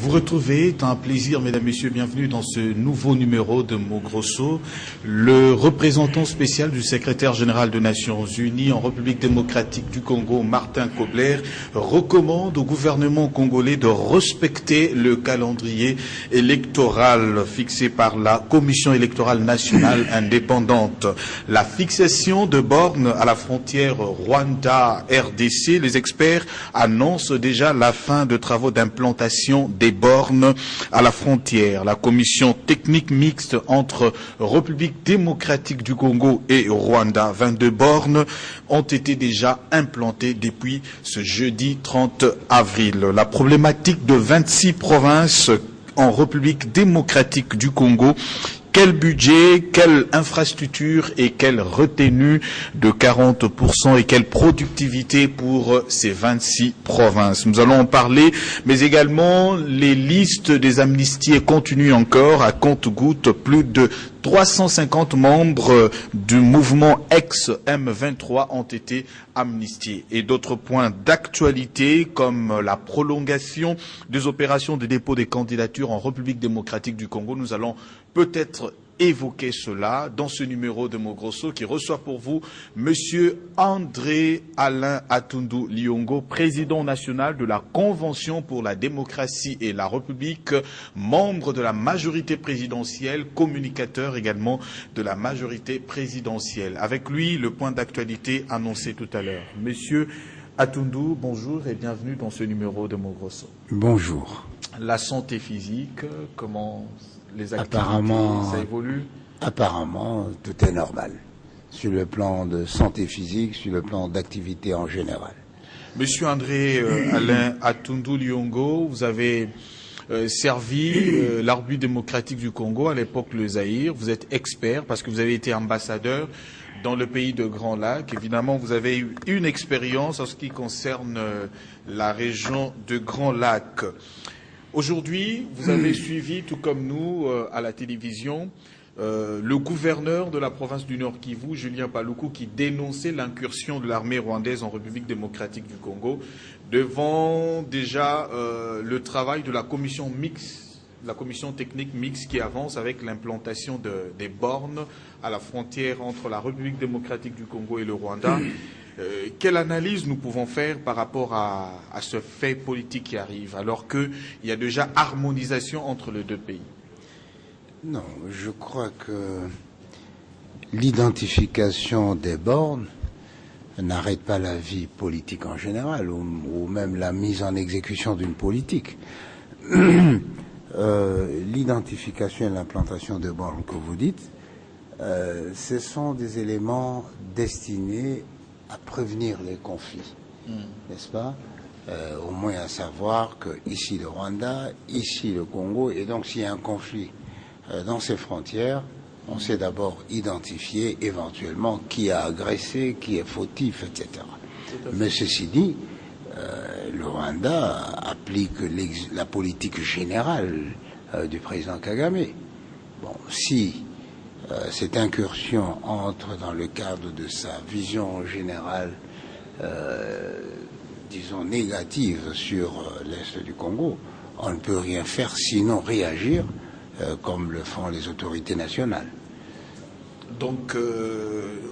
Vous retrouvez, c'est un plaisir, mesdames, messieurs, bienvenue dans ce nouveau numéro de Mo Grosso. Le représentant spécial du secrétaire général des Nations Unies en République démocratique du Congo, Martin Kobler, recommande au gouvernement congolais de respecter le calendrier électoral fixé par la Commission électorale nationale indépendante. La fixation de bornes à la frontière Rwanda-RDC, les experts annoncent déjà la fin de travaux d'implantation des bornes à la frontière. La commission technique mixte entre République démocratique du Congo et Rwanda, 22 bornes, ont été déjà implantées depuis ce jeudi 30 avril. La problématique de 26 provinces en République démocratique du Congo, quel budget, quelle infrastructure et quelle retenue de 40% et quelle productivité pour ces 26 provinces. Nous allons en parler, mais également les listes des amnisties continuent encore à compte-gouttes. Plus de 350 membres du mouvement ex-M23 ont été amnistiés. Et d'autres points d'actualité comme la prolongation des opérations de dépôt des candidatures en République démocratique du Congo. Nous allons peut-être évoquer cela dans ce numéro de Mo Grosso qui reçoit pour vous Monsieur André Alain Atundu Liongo, président national de la Convention pour la démocratie et la République, membre de la majorité présidentielle, communicateur également de la majorité présidentielle. Avec lui, le point d'actualité annoncé tout à l'heure. Monsieur Atundu, bonjour et bienvenue dans ce numéro de Mo Grosso. Bonjour. La santé physique, comment les activités, ça évolue? Apparemment, tout est normal. Sur le plan de santé physique, sur le plan d'activité en général. Monsieur André Alain Atundu Liongo, vous avez servi l'Arbitre démocratique du Congo, à l'époque le Zaïre. Vous êtes expert parce que vous avez été ambassadeur dans le pays de Grand Lac. Évidemment, vous avez eu une expérience en ce qui concerne la région de Grand Lac. Aujourd'hui, vous avez suivi, tout comme nous, à la télévision, le gouverneur de la province du Nord Kivu, Julien Paluku, qui dénonçait l'incursion de l'armée rwandaise en République démocratique du Congo, devant déjà le travail de la commission mixte, la commission technique mixte qui avance avec l'implantation des bornes à la frontière entre la République démocratique du Congo et le Rwanda. Quelle analyse nous pouvons faire par rapport à ce fait politique qui arrive, alors qu'il y a déjà harmonisation entre les deux pays? Non, je crois que l'identification des bornes n'arrête pas la vie politique en général, ou même la mise en exécution d'une politique. L'identification et l'implantation des bornes que vous dites, ce sont des éléments destinés à prévenir les conflits, n'est-ce pas? Au moins à savoir que ici le Rwanda, ici le Congo, et donc s'il y a un conflit dans ces frontières, on sait d'abord identifier éventuellement qui a agressé, qui est fautif, etc. Mais ceci dit, le Rwanda applique la politique générale du président Kagame. Bon, si cette incursion entre dans le cadre de sa vision générale, disons négative sur l'Est du Congo, on ne peut rien faire sinon réagir comme le font les autorités nationales. Donc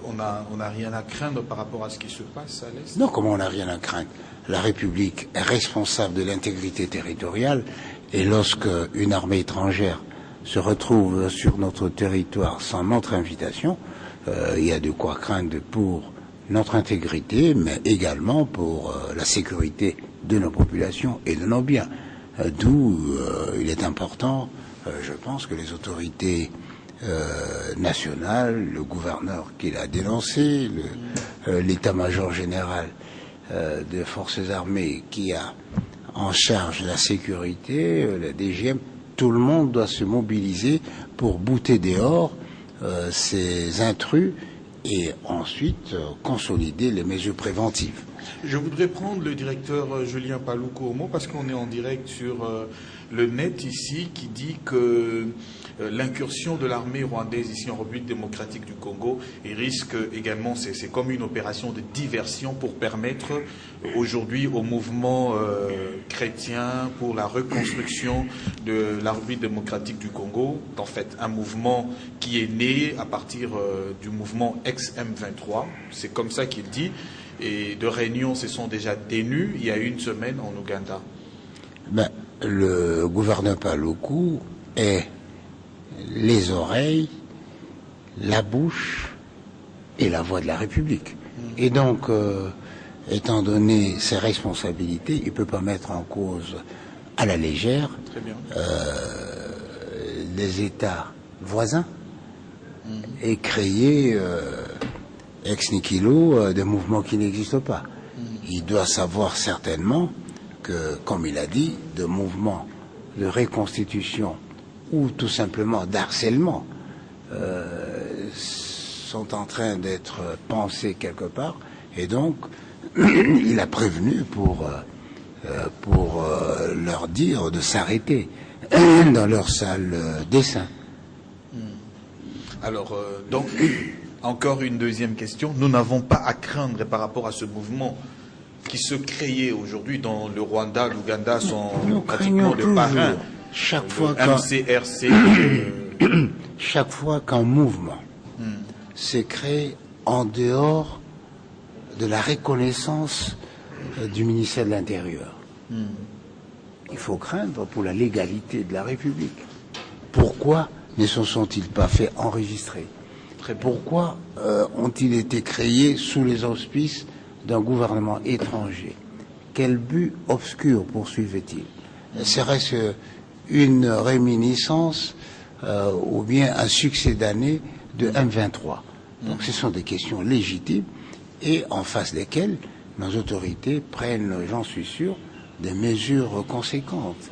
on n'a rien à craindre par rapport à ce qui se passe à l'Est? Non, comment on n'a rien à craindre? La République est responsable de l'intégrité territoriale et lorsque une armée étrangère se retrouve sur notre territoire sans notre invitation, il y a de quoi craindre pour notre intégrité, mais également pour la sécurité de nos populations et de nos biens. D'où il est important, je pense, que les autorités nationales, le gouverneur qui l'a dénoncé, l'état-major général des forces armées qui a en charge la sécurité, la DGM, tout le monde doit se mobiliser pour bouter dehors ces intrus et ensuite consolider les mesures préventives. Je voudrais prendre le directeur Julien Paluku au mot parce qu'on est en direct sur le net ici qui dit que l'incursion de l'armée rwandaise ici en République démocratique du Congo et risque également, c'est comme une opération de diversion pour permettre aujourd'hui au mouvement chrétien pour la reconstruction de la République démocratique du Congo, en fait un mouvement qui est né à partir du mouvement ex-M23, c'est comme ça qu'il dit, et de réunions se sont déjà tenues il y a une semaine en Ouganda. Le gouverneur Paluku est les oreilles, la bouche et la voix de la République. Et donc, étant donné ses responsabilités, il ne peut pas mettre en cause à la légère les États voisins et créer ex nihilo des mouvements qui n'existent pas. Il doit savoir certainement que, comme il a dit, de mouvements de reconstitution ou tout simplement d'harcèlement sont en train d'être pensés quelque part, et donc il a prévenu pour leur dire de s'arrêter dans leur salle d'essaim. Alors, donc, encore une deuxième question. Nous n'avons pas à craindre par rapport à ce mouvement qui se créait aujourd'hui dans le Rwanda, l'Ouganda sont pratiquement de parrains. Chaque fois chaque fois qu'un mouvement se crée en dehors de la reconnaissance du ministère de l'Intérieur, il faut craindre pour la légalité de la République. Pourquoi ne se sont-ils pas fait enregistrer? Pourquoi ont-ils été créés sous les auspices d'un gouvernement étranger? Quel but obscur poursuivait-il? Serait-ce une réminiscence ou bien un succès d'année de M23? Donc ce sont des questions légitimes et en face desquelles nos autorités prennent, j'en suis sûr, des mesures conséquentes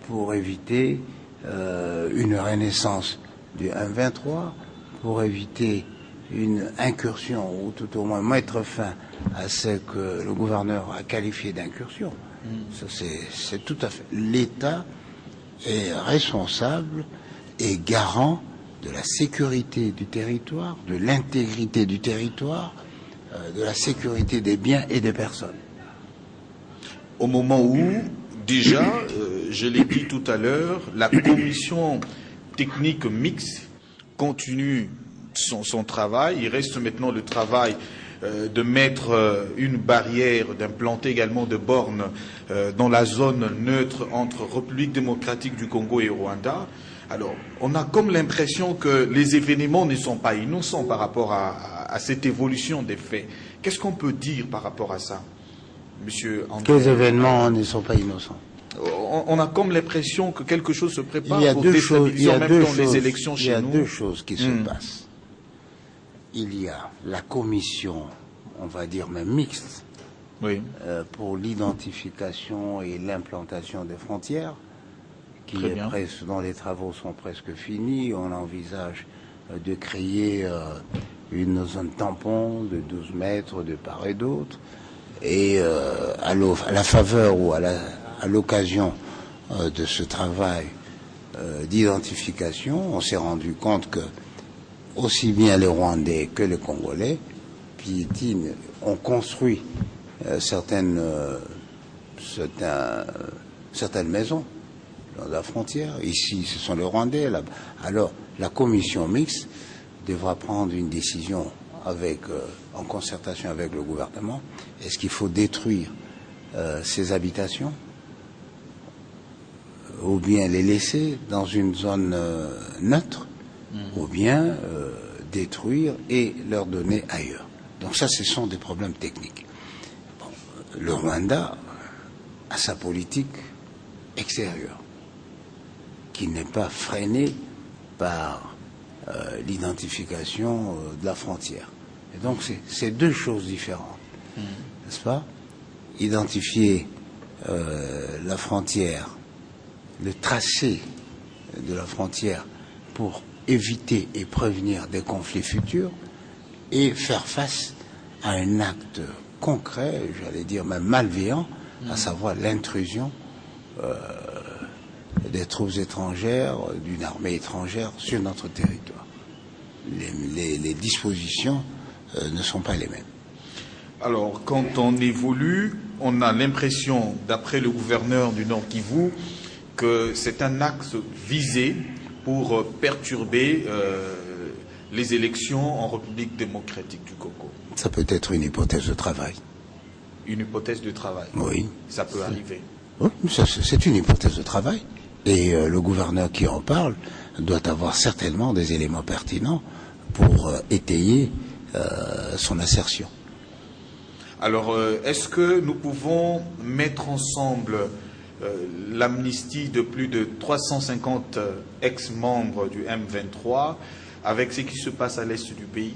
pour éviter une renaissance du M23, pour éviter une incursion ou tout au moins mettre fin à ce que le gouverneur a qualifié d'incursion. Ça, c'est tout à fait. L'État est responsable et garant de la sécurité du territoire, de l'intégrité du territoire, de la sécurité des biens et des personnes. Au moment où, déjà, je l'ai dit tout à l'heure, la commission technique mixte continue son travail. Il reste maintenant le travail de mettre une barrière, d'implanter également de bornes dans la zone neutre entre République démocratique du Congo et Rwanda. Alors, on a comme l'impression que les événements ne sont pas innocents par rapport à cette évolution des faits. Qu'est-ce qu'on peut dire par rapport à ça, Monsieur André? Les événements ne sont pas innocents. On a comme l'impression que quelque chose se prépare pour déstabiliser en même temps les élections chez nous. Il y a deux choses qui se passent. Il y a la commission, on va dire même mixte, pour l'identification et l'implantation des frontières, qui est presque, dont les travaux sont presque finis. On envisage de créer une zone tampon de 12 mètres de part et d'autre. Et à la faveur ou à l'occasion de ce travail d'identification, on s'est rendu compte que aussi bien les Rwandais que les Congolais ont construit certaines maisons dans la frontière. Ici, ce sont les Rwandais. Là. Alors, la commission mixte devra prendre une décision en concertation avec le gouvernement. Est-ce qu'il faut détruire ces habitations ou bien les laisser dans une zone neutre, ou bien détruire et leur donner ailleurs. Donc ça, ce sont des problèmes techniques. Bon, le Rwanda a sa politique extérieure, qui n'est pas freinée par l'identification de la frontière. Et donc c'est deux choses différentes, n'est-ce pas? Identifier la frontière, le tracé de la frontière pour éviter et prévenir des conflits futurs et faire face à un acte concret, j'allais dire même malveillant, à savoir l'intrusion des troupes étrangères, d'une armée étrangère sur notre territoire. Les dispositions ne sont pas les mêmes. Alors, quand on évolue, on a l'impression, d'après le gouverneur du Nord Kivu, que c'est un axe visé pour perturber les élections en République démocratique du Congo. Ça peut être une hypothèse de travail. Une hypothèse de travail. Oui. Ça peut arriver. Oui, c'est une hypothèse de travail. Et le gouverneur qui en parle doit avoir certainement des éléments pertinents pour étayer son assertion. Alors, est-ce que nous pouvons mettre ensemble l'amnistie de plus de 350 ex-membres du M23 avec ce qui se passe à l'est du pays?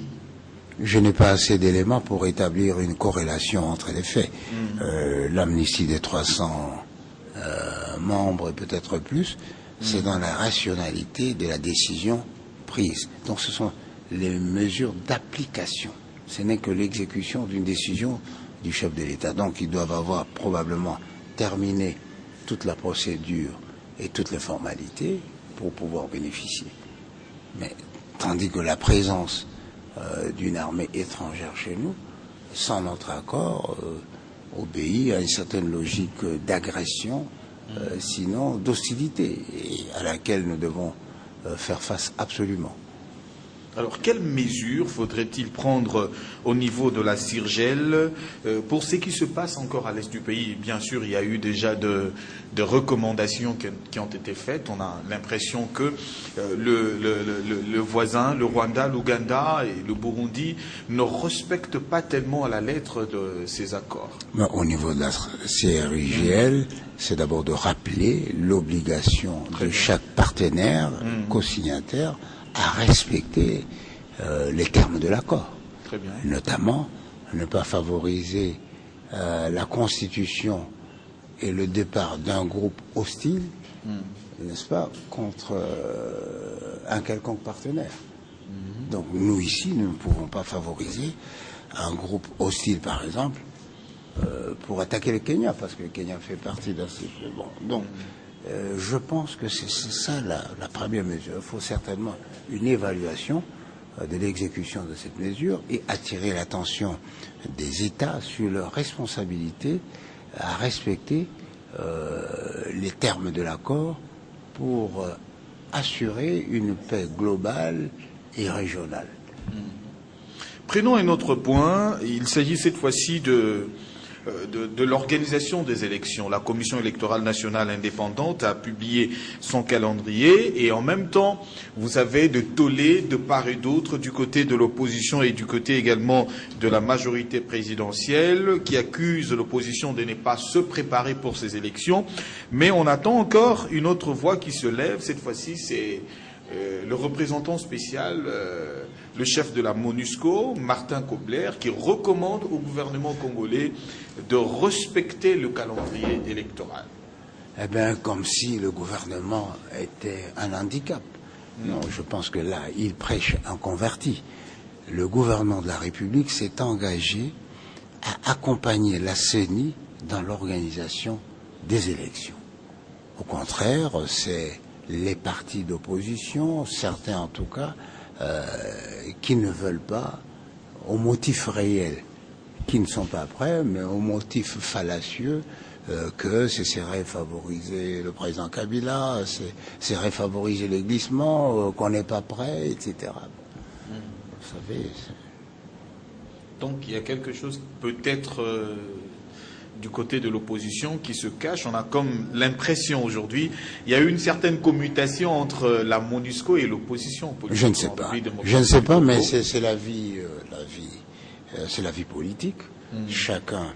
Je n'ai pas assez d'éléments pour établir une corrélation entre les faits. L'amnistie des 300 membres et peut-être plus, c'est dans la rationalité de la décision prise. Donc ce sont les mesures d'application. Ce n'est que l'exécution d'une décision du chef de l'État. Donc ils doivent avoir probablement terminé toute la procédure et toutes les formalités pour pouvoir bénéficier. Mais tandis que la présence d'une armée étrangère chez nous, sans notre accord, obéit à une certaine logique d'agression, sinon d'hostilité, et à laquelle nous devons faire face absolument. Alors, quelles mesures faudrait-il prendre au niveau de la CIRGEL pour ce qui se passe encore à l'est du pays? Bien sûr, il y a eu déjà de recommandations qui ont été faites. On a l'impression que le voisin, le Rwanda, l'Ouganda et le Burundi ne respectent pas tellement à la lettre de ces accords. Au niveau de la CIRGL, c'est d'abord de rappeler l'obligation de chaque partenaire co-signataire à respecter les termes de l'accord. Très bien. Notamment, ne pas favoriser la constitution et le départ d'un groupe hostile, n'est-ce pas, contre un quelconque partenaire. Donc nous ici, nous ne pouvons pas favoriser un groupe hostile, par exemple, pour attaquer le Kenya, parce que le Kenya fait partie d'un cycle. Bon, donc, je pense que c'est ça la première mesure. Il faut certainement une évaluation de l'exécution de cette mesure et attirer l'attention des États sur leur responsabilité à respecter les termes de l'accord pour assurer une paix globale et régionale. Prenons un autre point. Il s'agit cette fois-ci de l'organisation des élections. La Commission électorale nationale indépendante a publié son calendrier et en même temps, vous avez de tollés de part et d'autre du côté de l'opposition et du côté également de la majorité présidentielle qui accuse l'opposition de ne pas se préparer pour ces élections. Mais on attend encore une autre voix qui se lève. Cette fois-ci, c'est le représentant spécial, le chef de la MONUSCO, Martin Kobler, qui recommande au gouvernement congolais de respecter le calendrier électoral. Eh bien, comme si le gouvernement était un handicap. Non, je pense que là, il prêche un converti. Le gouvernement de la République s'est engagé à accompagner la CENI dans l'organisation des élections. Au contraire, c'est les partis d'opposition, certains en tout cas, qui ne veulent pas, aux motifs réels, qui ne sont pas prêts, mais aux motifs fallacieux, que ce serait favoriser le président Kabila, ce serait favoriser le glissement, qu'on n'est pas prêt, etc. Vous savez... Donc il y a quelque chose peut-être du côté de l'opposition qui se cache. On a comme l'impression aujourd'hui, il y a eu une certaine commutation entre la MONUSCO et l'opposition. Je ne sais pas. Je ne sais pas, mais c'est la vie, c'est la vie politique. Chacun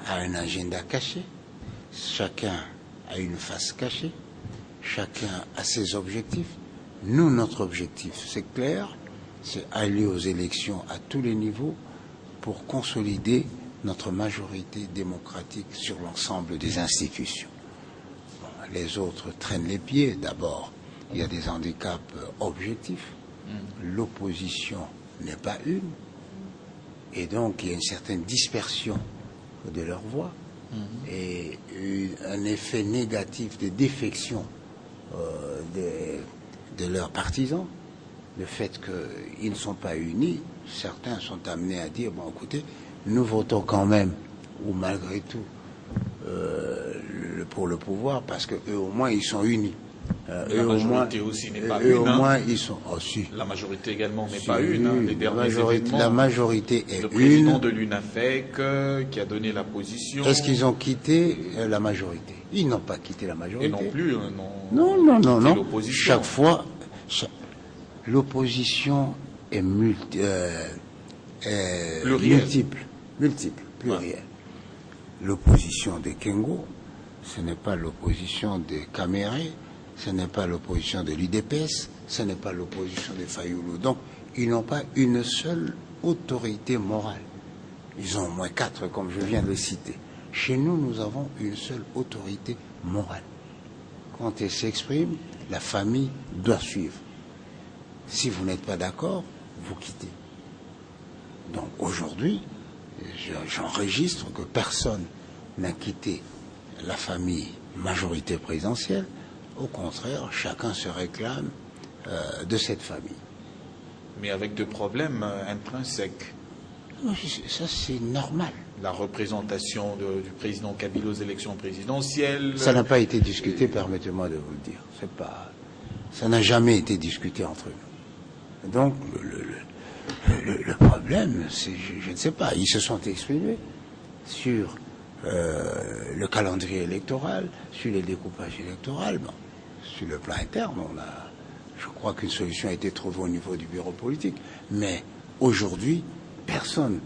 a un agenda caché. Chacun a une face cachée. Chacun a ses objectifs. Nous, notre objectif, c'est clair, c'est aller aux élections à tous les niveaux pour consolider notre majorité démocratique sur l'ensemble des institutions. Bon, les autres traînent les pieds. D'abord, il y a des handicaps objectifs. L'opposition n'est pas une. Et donc, il y a une certaine dispersion de leur voix et un effet négatif de défection de leurs partisans. Le fait qu'ils ne sont pas unis, certains sont amenés à dire, bon, écoutez, nous votons quand même, ou malgré tout, pour le pouvoir, parce qu'eux au moins ils sont unis. La majorité aussi n'est pas eux une. Au moins ils sont. Oh, si. La majorité également n'est pas une. Hein. Les derniers événements. La majorité est une. Le président de l'UNAFEC qui a donné la position. Est-ce qu'ils ont quitté la majorité? Ils n'ont pas quitté la majorité. Et non plus. Non. L'opposition. Chaque fois, l'opposition est multiple, plurielle. L'opposition des Kengo, ce n'est pas l'opposition des Caméré, ce n'est pas l'opposition de l'UDPS, ce n'est pas l'opposition des Fayoulou. Donc, ils n'ont pas une seule autorité morale. Ils ont au moins 4, comme je viens de le citer. Chez nous, nous avons une seule autorité morale. Quand elle s'exprime, la famille doit suivre. Si vous n'êtes pas d'accord, vous quittez. Donc aujourd'hui, j'enregistre que personne n'a quitté la famille majorité présidentielle. Au contraire, chacun se réclame de cette famille. Mais avec des problèmes intrinsèques. Ça, c'est normal. La représentation du président Kabila aux élections présidentielles. Ça n'a pas été discuté, permettez-moi de vous le dire. Ça n'a jamais été discuté entre nous. Donc, le problème, c'est, je ne sais pas, ils se sont exprimés sur le calendrier électoral, sur les découpages électoraux. Bon, sur le plan interne, je crois qu'une solution a été trouvée au niveau du bureau politique. Mais aujourd'hui, personne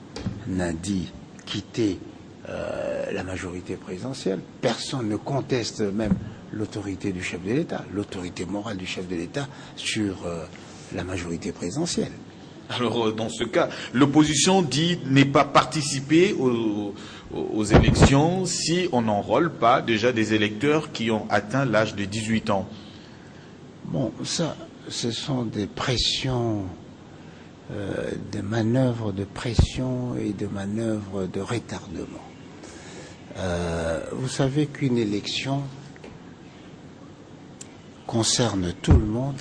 n'a dit quitter la majorité présidentielle. Personne ne conteste même l'autorité du chef de l'État, l'autorité morale du chef de l'État sur la majorité présidentielle. Alors, dans ce cas, l'opposition dit n'est pas participer aux élections si on n'enrôle pas déjà des électeurs qui ont atteint l'âge de 18 ans. Bon, ça, ce sont des pressions, des manœuvres de pression et de manœuvres de retardement. Vous savez qu'une élection concerne tout le monde,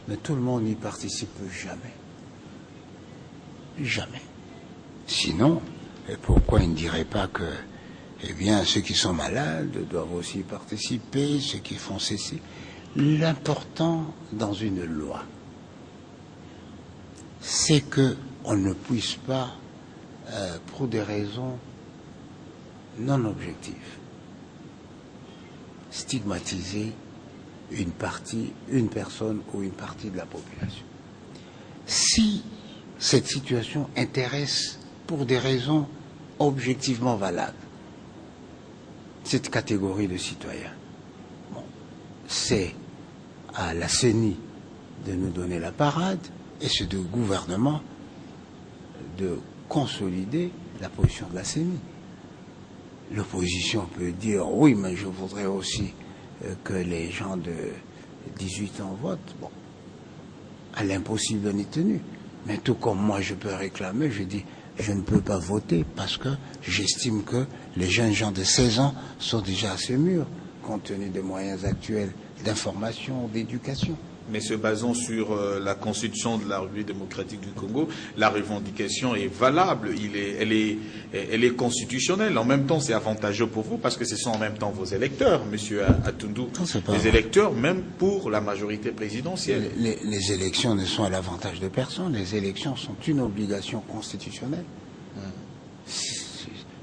mais tout le monde n'y participe jamais. Jamais. Sinon, pourquoi il ne dirait pas que, eh bien, ceux qui sont malades doivent aussi participer, ceux qui font ceci. L'important dans une loi, c'est que on ne puisse pas, pour des raisons non objectives, stigmatiser une personne ou une partie de la population. Si cette situation intéresse pour des raisons objectivement valables cette catégorie de citoyens, bon, c'est à la CENI de nous donner la parade et c'est au gouvernement de consolider la position de la CENI. L'opposition peut dire oui, mais je voudrais aussi que les gens de 18 ans votent. Bon, à l'impossible n'est tenu. Mais tout comme moi je peux réclamer, je dis je ne peux pas voter parce que j'estime que les jeunes gens de 16 ans sont déjà assez mûrs compte tenu des moyens actuels d'information, d'éducation. Mais se basant sur la constitution de la République démocratique du Congo, la revendication est valable, elle est constitutionnelle. En même temps, c'est avantageux pour vous parce que ce sont en même temps vos électeurs, Monsieur Atundou. Les électeurs, même pour la majorité présidentielle. Les élections ne sont à l'avantage de personne. Les élections sont une obligation constitutionnelle.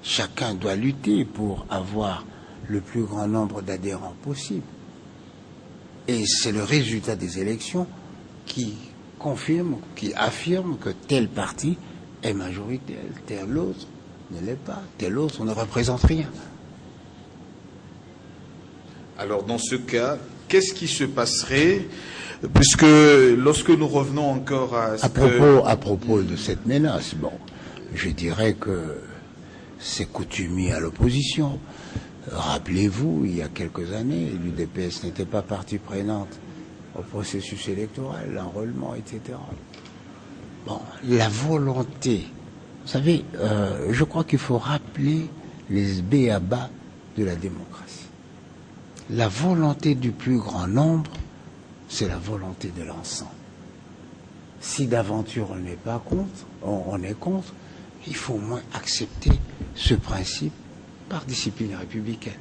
Chacun doit lutter pour avoir le plus grand nombre d'adhérents possible. Et c'est le résultat des élections qui confirme, qui affirme que tel parti est majoritaire, tel autre ne l'est pas, tel autre ne représente rien. Alors dans ce cas, qu'est-ce qui se passerait, puisque lorsque nous revenons encore à propos de cette menace, bon, je dirais que c'est coutumier à l'opposition. Rappelez-vous, il y a quelques années, l'UDPS n'était pas partie prenante au processus électoral, l'enrôlement, etc. Bon, la volonté Vous savez, je crois qu'il faut rappeler les b.a.-ba de la démocratie. La volonté du plus grand nombre, c'est la volonté de l'ensemble. Si d'aventure on n'est pas contre, on est contre, il faut au moins accepter ce principe par discipline républicaine.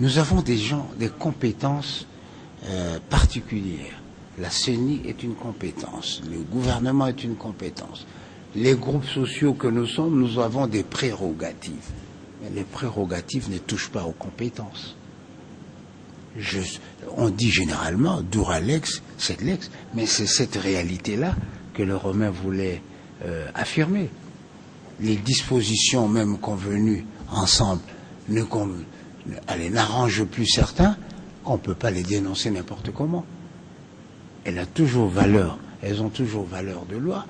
Nous avons des gens, des compétences particulières. La CENI est une compétence, le gouvernement est une compétence. Les groupes sociaux que nous sommes, nous avons des prérogatives. Mais les prérogatives ne touchent pas aux compétences. On dit généralement, dura lex, sed lex, mais c'est cette réalité-là que le Romain voulait affirmer. Les dispositions même convenues ensemble elles n'arrangent plus certains, on ne peut pas les dénoncer n'importe comment. Elles ont toujours valeur de loi,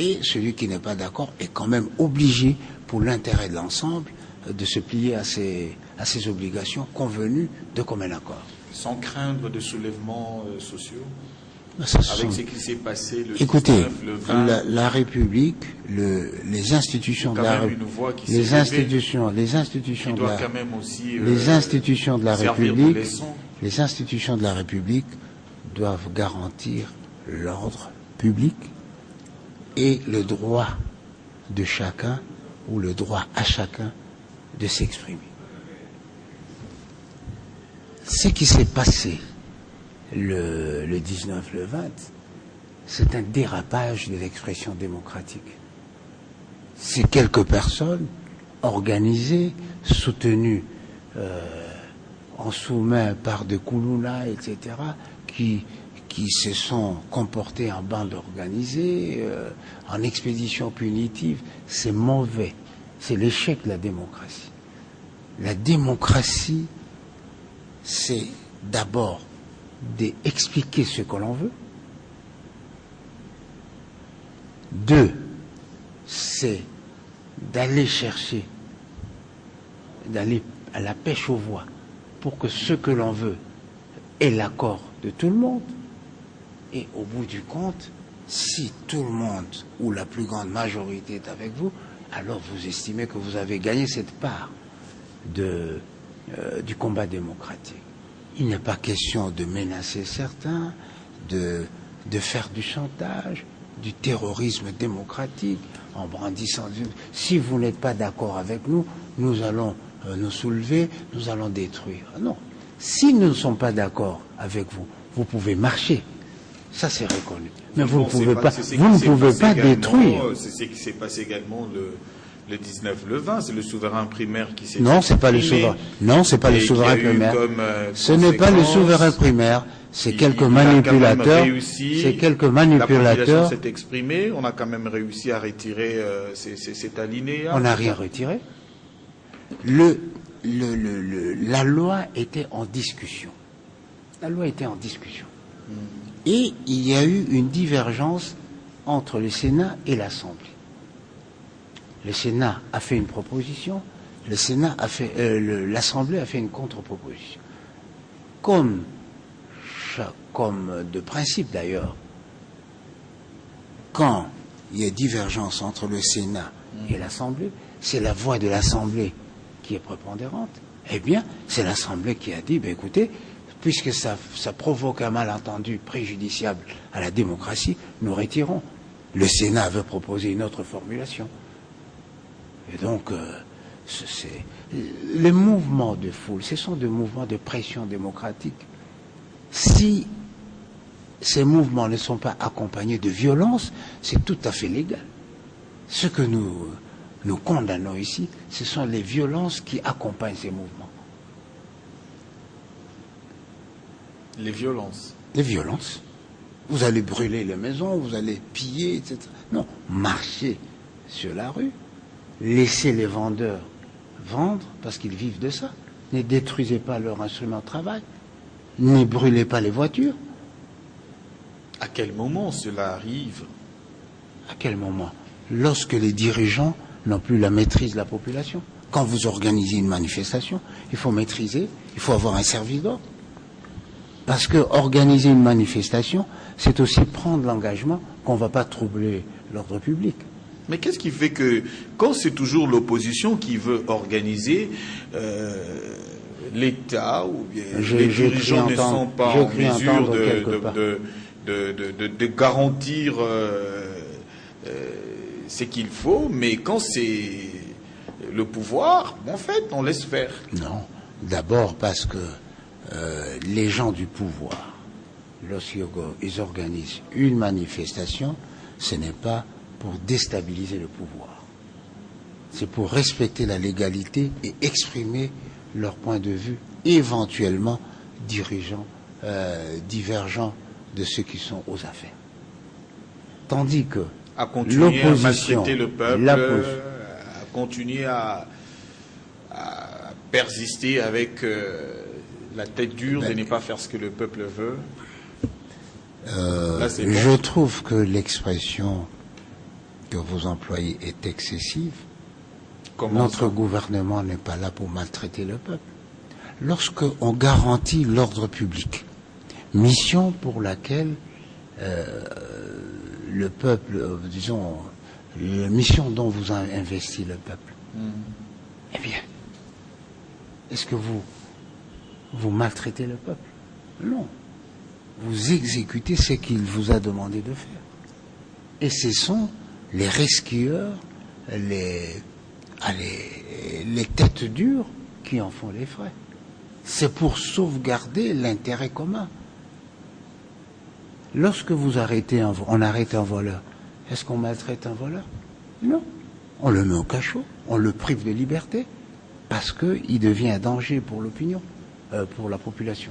et celui qui n'est pas d'accord est quand même obligé, pour l'intérêt de l'ensemble, de se plier à ses obligations convenues de commun accord. Sans craindre de soulèvements sociaux, avec ce qui s'est passé le 19, le 20... la République, les institutions de la République, les institutions de la République doivent garantir l'ordre public et le droit de chacun, ou le droit à chacun, de s'exprimer. Ce qui s'est passé le 19, le 20, c'est un dérapage de l'expression démocratique. C'est quelques personnes organisées, soutenues en sous-main par des Koulouna, etc., qui se sont comportées en bande organisée, en expédition punitive. C'est mauvais. C'est l'échec de la démocratie. La démocratie, c'est d'abord d'expliquer ce que l'on veut. 2, c'est d'aller chercher, d'aller à la pêche aux voix pour que ce que l'on veut ait l'accord de tout le monde. Et au bout du compte, si tout le monde ou la plus grande majorité est avec vous, alors vous estimez que vous avez gagné cette part du combat démocratique. Il n'est pas question de menacer certains, de faire du chantage, du terrorisme démocratique, en brandissant. Si vous n'êtes pas d'accord avec nous, nous allons nous soulever, nous allons détruire. Non. Si nous ne sommes pas d'accord avec vous, vous pouvez marcher. Ça, c'est reconnu. Mais vous ne pouvez pas détruire. C'est ce qui s'est passé également le 19, le 20. C'est le souverain primaire qui s'est... Non, c'est pas le souverain. Non, c'est pas le souverain primaire. Ce n'est pas le souverain primaire. C'est quelques manipulateurs. C'est quelques manipulateurs. La population s'est exprimée. On a quand même réussi à retirer cet alinéa. On n'a rien retiré. La loi était en discussion. La loi était en discussion. Et il y a eu une divergence entre le Sénat et l'Assemblée. Le Sénat a fait une proposition, l'Assemblée a fait une contre-proposition. Comme de principe d'ailleurs, quand il y a divergence entre le Sénat et l'Assemblée, c'est la voix de l'Assemblée qui est prépondérante. Eh bien, c'est l'Assemblée qui a dit, écoutez, puisque ça provoque un malentendu préjudiciable à la démocratie, nous retirons. Le Sénat avait proposé une autre formulation. Et donc, les mouvements de foule, ce sont des mouvements de pression démocratique. Si ces mouvements ne sont pas accompagnés de violence, c'est tout à fait légal. Ce que nous condamnons ici, ce sont les violences qui accompagnent ces mouvements. Les violences. Les violences. Vous allez brûler les maisons, vous allez piller, etc. Non, marchez sur la rue, laissez les vendeurs vendre parce qu'ils vivent de ça. Ne détruisez pas leur instrument de travail, ne brûlez pas les voitures. À quel moment cela arrive? À quel moment? Lorsque les dirigeants n'ont plus la maîtrise de la population. Quand vous organisez une manifestation, il faut maîtriser, il faut avoir un service d'ordre. Parce que organiser une manifestation, c'est aussi prendre l'engagement qu'on ne va pas troubler l'ordre public. Mais qu'est-ce qui fait que, quand c'est toujours l'opposition qui veut organiser, l'État ou bien les dirigeants ne sont pas en mesure de garantir ce qu'il faut, mais quand c'est le pouvoir, en fait, on laisse faire. Non, d'abord parce que les gens du pouvoir, lorsqu'ils organisent une manifestation, ce n'est pas pour déstabiliser le pouvoir. C'est pour respecter la légalité et exprimer leur point de vue, éventuellement divergents de ceux qui sont aux affaires. Tandis que à continuer à maltraiter le peuple, à continuer à persister avec la tête dure de ne pas faire ce que le peuple veut. Là, bon. Je trouve que l'expression que vous employez est excessive. Comment Notre gouvernement n'est pas là pour maltraiter le peuple. Lorsqu'on garantit l'ordre public, mission pour laquelle le peuple, disons, la mission dont vous a investi le peuple, eh bien, est-ce que vous maltraitez le peuple? Non. Vous exécutez ce qu'il vous a demandé de faire. Et ce sont les resquilleurs, les têtes dures qui en font les frais. C'est pour sauvegarder l'intérêt commun. Lorsque on arrête un voleur, est-ce qu'on maltraite un voleur? Non. On le met au cachot, on le prive de liberté, parce qu'il devient un danger pour l'opinion, pour la population.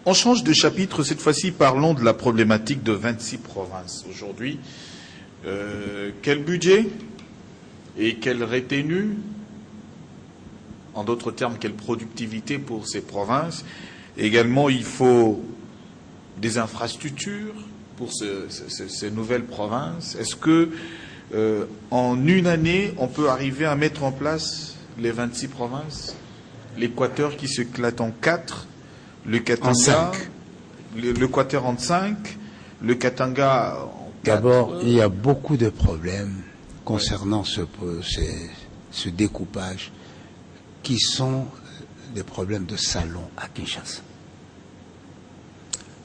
On change de chapitre, cette fois-ci parlons de la problématique de 26 provinces. Aujourd'hui, quel budget et quelle retenue, en d'autres termes, quelle productivité pour ces provinces. Également, il faut des infrastructures pour ces nouvelles provinces. Est-ce que en une année, on peut arriver à mettre en place les 26 provinces? L'Équateur qui s'éclate en 4, le Katanga, l'Équateur en 5, le Katanga en 4. D'abord, il y a beaucoup de problèmes concernant ce découpage qui sont des problèmes de salon à Kinshasa.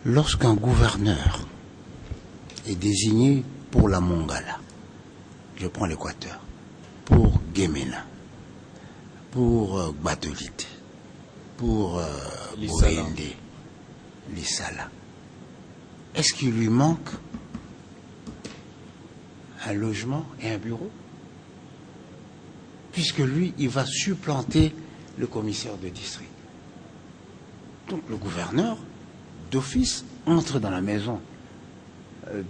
Lorsqu'un gouverneur est désigné pour la Mongala, je prends l'Équateur, pour Guémena, pour Gbadolite, pour Bourende, Lissala, est-ce qu'il lui manque un logement et un bureau? Puisque lui, il va supplanter le commissaire de district. Donc le gouverneur, d'office, entre dans la maison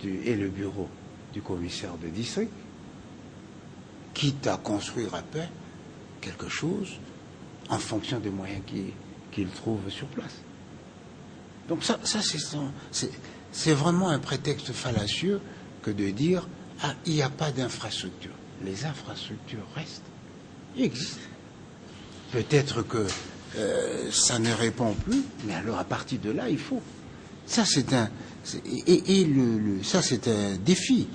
et le bureau du commissaire de district, quitte à construire après quelque chose en fonction des moyens qu'il trouve sur place. Donc ça c'est vraiment un prétexte fallacieux que de dire « Ah, il n'y a pas d'infrastructure ». Les infrastructures restent, ils existent. Peut-être que ça ne répond plus, mais alors à partir de là, il faut. Ça c'est un défi.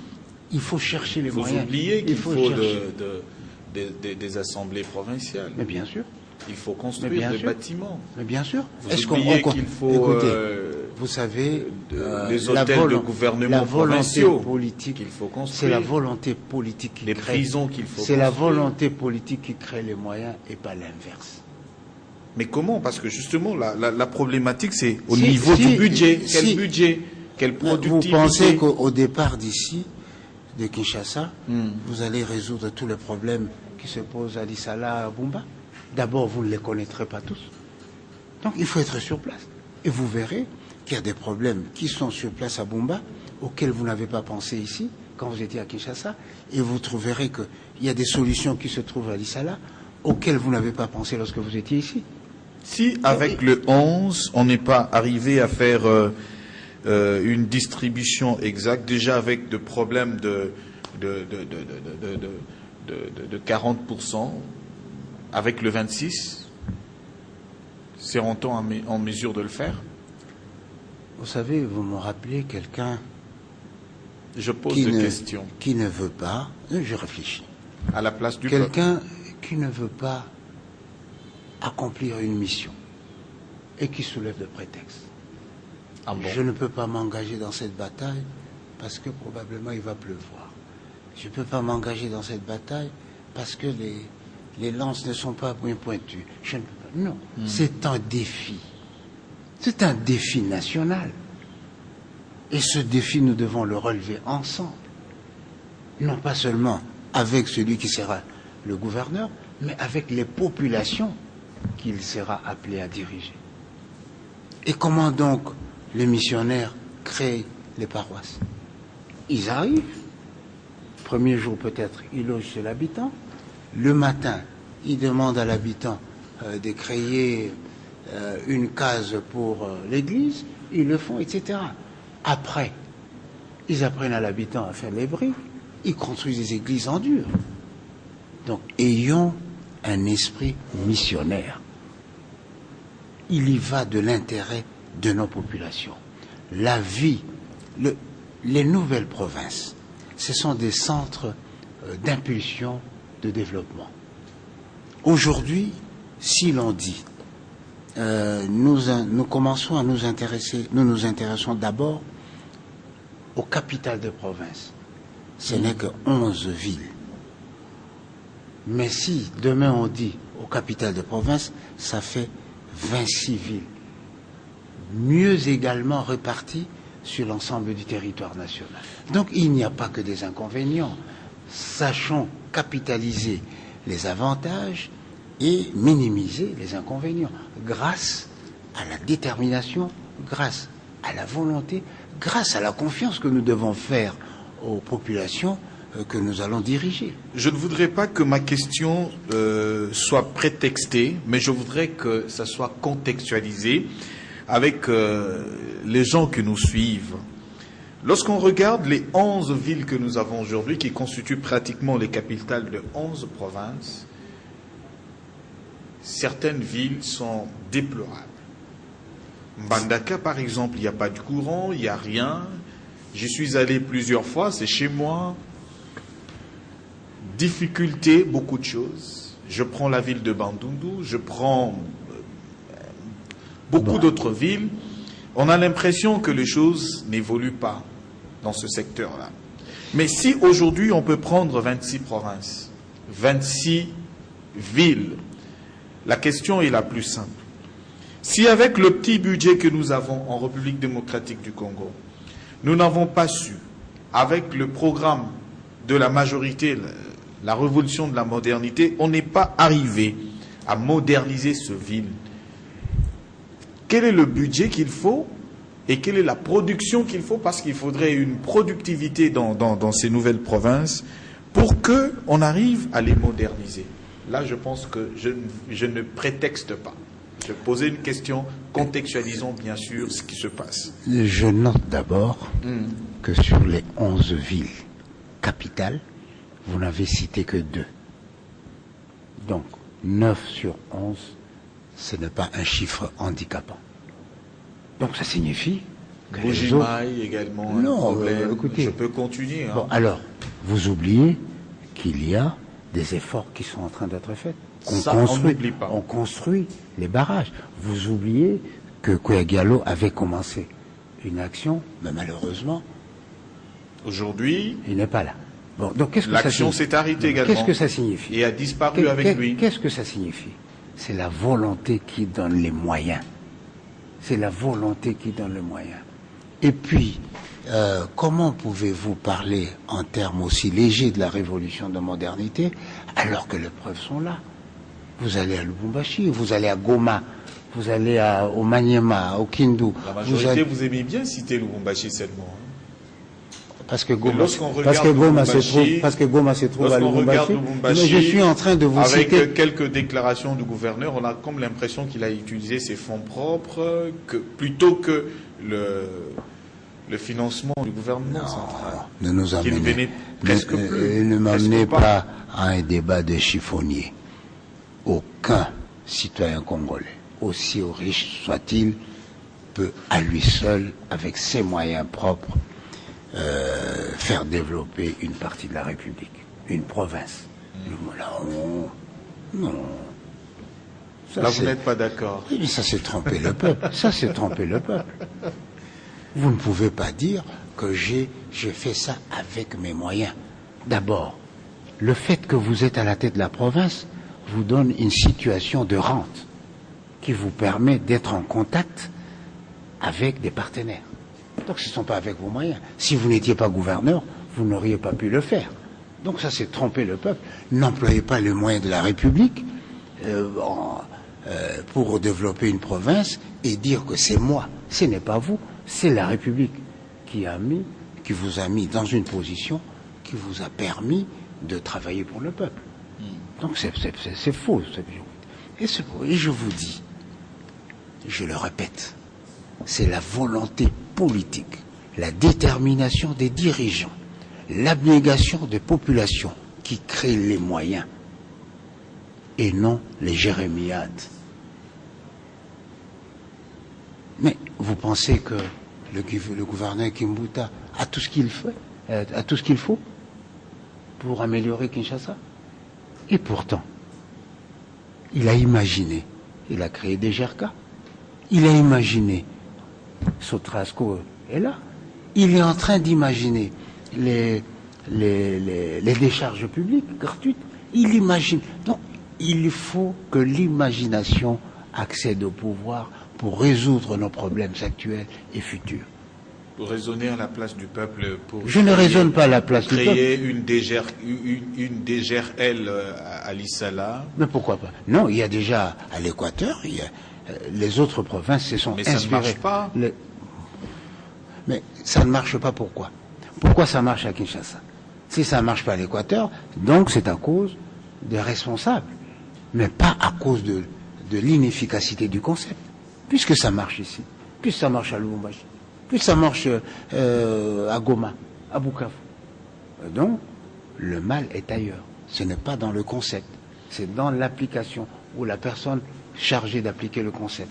Il faut chercher les moyens. Vous oubliez qu'il faut des assemblées provinciales. Mais bien sûr. Il faut construire des bâtiments. Mais bien sûr. Est-ce qu'il faut, écoutez, vous savez, les hôtels de gouvernement provinciaux politique qu'il faut construire. C'est la volonté politique qui les crée. Prisons qu'il faut C'est construire. la volonté politique qui crée les moyens et pas l'inverse. Mais comment? Parce que justement, la problématique, c'est au niveau du budget. Quel budget? Quelle productivité? Vous pensez qu'au départ d'ici, de Kinshasa, vous allez résoudre tous les problèmes qui se posent à Lissala, à Bumba? D'abord, vous ne les connaîtrez pas tous. Donc, il faut être sur place. Et vous verrez qu'il y a des problèmes qui sont sur place à Bumba, auxquels vous n'avez pas pensé ici, quand vous étiez à Kinshasa. Et vous trouverez qu'il y a des solutions qui se trouvent à Lissala, auxquelles vous n'avez pas pensé lorsque vous étiez ici. Si, avec le 11, on n'est pas arrivé à faire une distribution exacte, déjà avec des problèmes de 40%, avec le 26, seront-on en mesure de le faire? Vous savez, vous me rappelez quelqu'un Je pose des questions. Qui ne veut pas, je réfléchis. À la place du peuple. Quelqu'un qui ne veut pas accomplir une mission et qui soulève de prétextes. Ah bon? Je ne peux pas m'engager dans cette bataille parce que probablement il va pleuvoir. Je ne peux pas m'engager dans cette bataille parce que les lances ne sont pas bien pointues. Je ne peux pas. Non, c'est un défi. C'est un défi national. Et ce défi, nous devons le relever ensemble. Non pas seulement avec celui qui sera le gouverneur, mais avec les populations qu'il sera appelé à diriger. Et comment donc les missionnaires créent les paroisses? Ils arrivent. Premier jour peut-être, ils logent chez l'habitant. Le matin, ils demandent à l'habitant de créer une case pour l'église. Ils le font, etc. Après, ils apprennent à l'habitant à faire les briques. Ils construisent des églises en dur. Donc, ayons un esprit missionnaire. Il y va de l'intérêt de nos populations. La vie, les nouvelles provinces, ce sont des centres d'impulsion, de développement. Aujourd'hui, si l'on dit, nous commençons à nous intéresser, nous nous intéressons d'abord aux capitales de province. Ce n'est que 11 villes. Mais si demain on dit aux capitales de province, ça fait 26 villes. Mieux également réparties sur l'ensemble du territoire national. Donc il n'y a pas que des inconvénients. Sachons capitaliser les avantages et minimiser les inconvénients grâce à la détermination, grâce à la volonté, grâce à la confiance que nous devons faire aux populations que nous allons diriger. Je ne voudrais pas que ma question soit prétextée, mais je voudrais que ça soit contextualisé avec les gens qui nous suivent. Lorsqu'on regarde les 11 villes que nous avons aujourd'hui, qui constituent pratiquement les capitales de 11 provinces, certaines villes sont déplorables. Mbandaka, par exemple, il n'y a pas de courant, il n'y a rien. J'y suis allé plusieurs fois, c'est chez moi. Difficulté, beaucoup de choses. Je prends la ville de Bandundu, je prends beaucoup d'autres villes. On a l'impression que les choses n'évoluent pas dans ce secteur-là. Mais si aujourd'hui on peut prendre 26 provinces, 26 villes, la question est la plus simple. Si avec le petit budget que nous avons en République démocratique du Congo, nous n'avons pas su, avec le programme de la majorité, la révolution de la modernité, on n'est pas arrivé à moderniser ce ville. Quel est le budget qu'il faut et quelle est la production qu'il faut? Parce qu'il faudrait une productivité dans ces nouvelles provinces pour qu'on arrive à les moderniser. Là, je pense que je ne prétexte pas. Je posais une question, contextualisons bien sûr ce qui se passe. Je note d'abord que sur les 11 villes capitales, vous n'avez cité que 2. Donc, 9 sur 11, ce n'est pas un chiffre handicapant. Donc, ça signifie que les autres... également non, un problème. Écoutez, je peux continuer. Hein. Bon, alors, vous oubliez qu'il y a des efforts qui sont en train d'être faits. On construit les barrages. Vous oubliez que Kouya-Diallo avait commencé une action, mais malheureusement, aujourd'hui, il n'est pas là. Bon, donc qu'est-ce que l'action s'est arrêtée également. Qu'est-ce que ça signifie? Et a disparu avec lui. Qu'est-ce que ça signifie? C'est la volonté qui donne les moyens. C'est la volonté qui donne les moyens. Et puis, comment pouvez-vous parler en termes aussi légers de la révolution de modernité alors que les preuves sont là? Vous allez à Lubumbashi, vous allez à Goma, vous allez au Maniema, au Kindu. La majorité, vous aimez bien citer Lubumbashi seulement. Hein. Parce que Goma se trouve à Lubumbashi. Mais je suis en train de vous citer... Avec quelques déclarations du gouverneur, on a comme l'impression qu'il a utilisé ses fonds propres plutôt que le financement du gouvernement central. Ne nous amenez, ne m'amenez pas à un débat de chiffonnier. Aucun citoyen congolais, aussi riche soit-il, peut à lui seul, avec ses moyens propres, faire développer une partie de la République, une province. Là, non. Ça, là, vous n'êtes pas d'accord. Oui, mais ça, c'est tromper le peuple. Ça, c'est tromper le peuple. Vous ne pouvez pas dire que j'ai fait ça avec mes moyens. D'abord, le fait que vous êtes à la tête de la province vous donne une situation de rente qui vous permet d'être en contact avec des partenaires. Donc ce ne sont pas avec vos moyens. Si vous n'étiez pas gouverneur, vous n'auriez pas pu le faire. Donc ça, c'est tromper le peuple. N'employez pas les moyens de la République pour développer une province et dire que c'est moi. Ce n'est pas vous, c'est la République qui vous a mis dans une position qui vous a permis de travailler pour le peuple. Donc c'est faux. Et je vous dis, je le répète, c'est la volonté politique, la détermination des dirigeants, l'abnégation des populations qui crée les moyens et non les jérémiades. Mais vous pensez que le gouverneur Kimbuta a tout ce qu'il faut pour améliorer Kinshasa? Et pourtant, il a imaginé, il a créé des GERCA, il a imaginé, Sotrasco est là, il est en train d'imaginer les décharges publiques gratuites, il imagine. Donc, il faut que l'imagination accède au pouvoir pour résoudre nos problèmes actuels et futurs. Vous raisonnez à la place du peuple pour... Je ne raisonne pas à la place du peuple. Créer une DGRL à l'Issala. Mais pourquoi pas? Non, il y a déjà à l'Équateur, les autres provinces se sont inspirées. Mais ça ne marche pas. Mais ça ne marche pas, pourquoi? Pourquoi ça marche à Kinshasa? Si ça ne marche pas à l'Équateur, donc c'est à cause des responsables, mais pas à cause de l'inefficacité du concept. Puisque ça marche ici, puisque ça marche à Lubumbashi, puisque ça marche à Goma, à Bukavu. Donc, le mal est ailleurs. Ce n'est pas dans le concept, c'est dans l'application, ou la personne chargée d'appliquer le concept.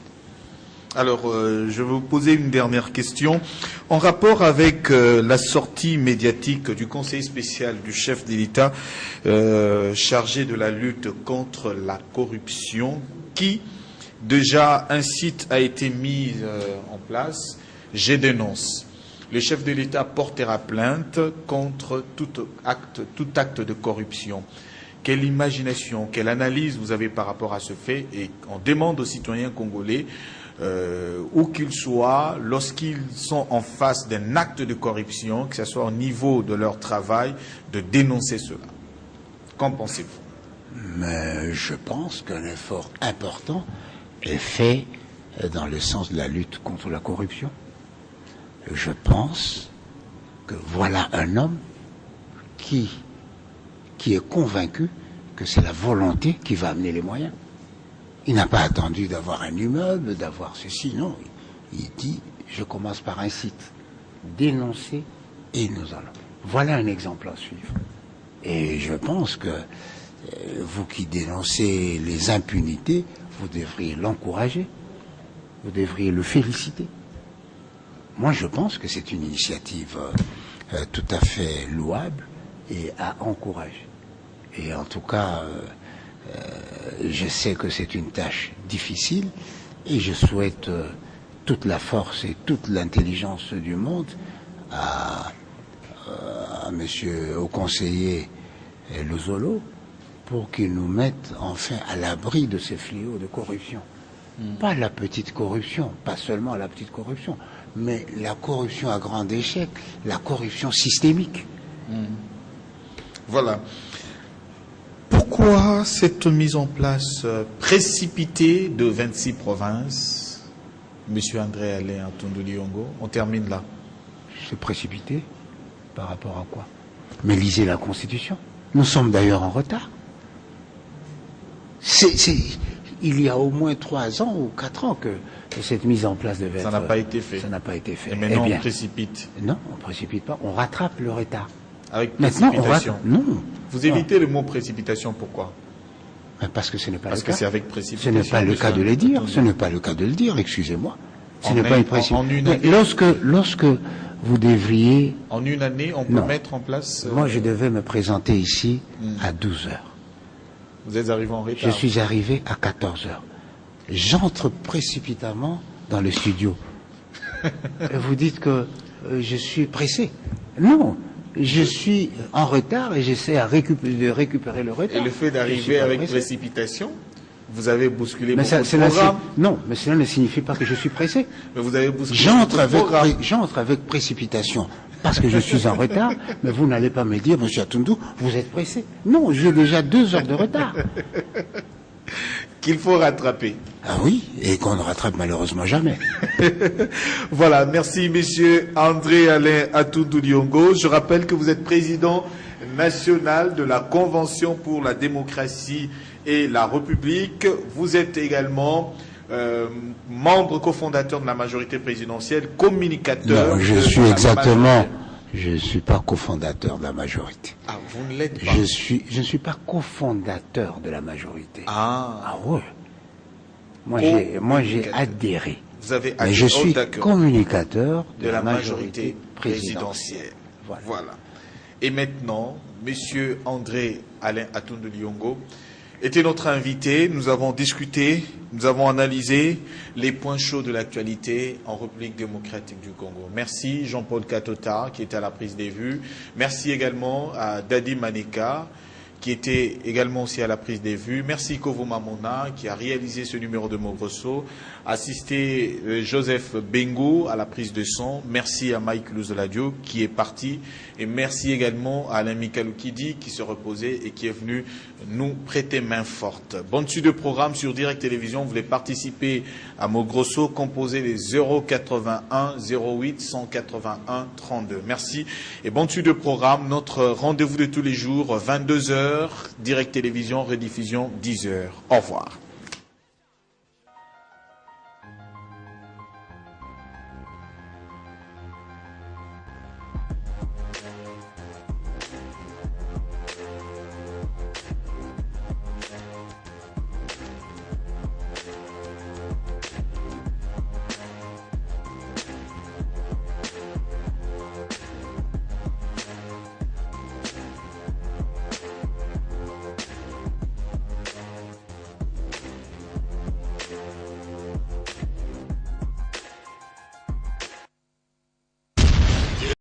Alors, je vais vous poser une dernière question. En rapport avec la sortie médiatique du conseiller spécial du chef de l'État chargé de la lutte contre la corruption, qui déjà un site a été mis en place, je dénonce. Le chef de l'État portera plainte contre tout acte de corruption. Quelle imagination, quelle analyse vous avez par rapport à ce fait? Et on demande aux citoyens congolais, où qu'ils soient, lorsqu'ils sont en face d'un acte de corruption, que ce soit au niveau de leur travail, de dénoncer cela. Qu'en pensez-vous? Mais je pense qu'un effort important est fait dans le sens de la lutte contre la corruption. Je pense que voilà un homme qui est convaincu que c'est la volonté qui va amener les moyens. Il n'a pas attendu d'avoir un immeuble, d'avoir ceci, non. Il dit, je commence par un site, dénoncer et nous allons. Voilà un exemple à suivre. Et je pense que vous qui dénoncez les impunités, vous devriez l'encourager, vous devriez le féliciter. Moi, je pense que c'est une initiative tout à fait louable et à encourager. Et en tout cas, je sais que c'est une tâche difficile et je souhaite toute la force et toute l'intelligence du monde au conseiller Lozolo pour qu'il nous mette enfin à l'abri de ces fléaux de corruption. Pas la petite corruption, pas seulement la petite corruption, mais la corruption à grand échec, la corruption systémique. Voilà. Pourquoi cette mise en place précipitée de 26 provinces, Monsieur André Alain Tunduli-Yongo? On termine là. C'est précipité par rapport à quoi? Mais lisez la Constitution. Nous sommes d'ailleurs en retard. Il y a au moins 3 ans ou 4 ans que cette mise en place devait être... Ça n'a pas été fait. Ça n'a pas été fait. Et maintenant on précipite. Non, on ne précipite pas. On rattrape le retard. Avec précipitation. Non. Vous évitez le mot précipitation, pourquoi? Parce que ce n'est pas le cas. Parce que c'est avec précipitation. Ce n'est pas le cas de le dire. Ce n'est pas le cas de le dire, excusez-moi. Ce n'est pas une précipitation. Lorsque vous devriez... En une année, on peut Non. mettre en place... Moi, je devais me présenter ici à 12 heures. Vous êtes arrivé en retard. Je suis arrivé à 14 heures. J'entre précipitamment dans le studio. Et vous dites que je suis pressé. Non, je suis en retard et j'essaie de récupérer le retard. Et le fait Je suis d'arriver pas avec pressé. précipitation, vous avez bousculé Mais beaucoup de cela, programmes. non, mais cela ne signifie pas que je suis pressé. Mais vous avez bousculé J'entre beaucoup de programmes. j'entre avec précipitation parce que je suis en retard, mais vous n'allez pas me dire, monsieur Atundou, vous êtes pressé. Non, j'ai déjà 2 heures de retard. Qu'il faut rattraper. Ah oui, et qu'on ne rattrape malheureusement jamais. Voilà, merci messieurs André-Alain Atundou Diongo. Je rappelle que vous êtes président national de la Convention pour la démocratie et la République. Vous êtes également membre cofondateur de la majorité présidentielle, communicateur. Non, je de suis la exactement... majorité. Je ne suis pas cofondateur de la majorité. Ah, vous ne l'êtes pas. Je ne suis pas cofondateur de la majorité. Ah, Ah ouais. Moi, j'ai adhéré. vous avez Mais je suis d'accord. communicateur de la majorité présidentielle. Voilà. Voilà. Et maintenant, Monsieur André-Alain Atundou Diongo était notre invité. Nous avons discuté, nous avons analysé les points chauds de l'actualité en République démocratique du Congo. Merci Jean-Paul Katota qui était à la prise des vues. Merci également à Dadi Manika qui était également aussi à la prise des vues. Merci Kovo Mamona qui a réalisé ce numéro de Mogrosso. Assisté Joseph Bengo à la prise de son. Merci à Mike Louzoladio qui est parti. Et merci également à Alain Mikaloukidi qui se reposait et qui est venu nous prêter main forte. Bonne suite de programme sur Direct Télévision. Vous voulez participer à Mogrosso, composez les 081 08 181 32. Merci et bonne suite de programme. Notre rendez-vous de tous les jours, 22h, Direct Télévision, rediffusion 10h. Au revoir.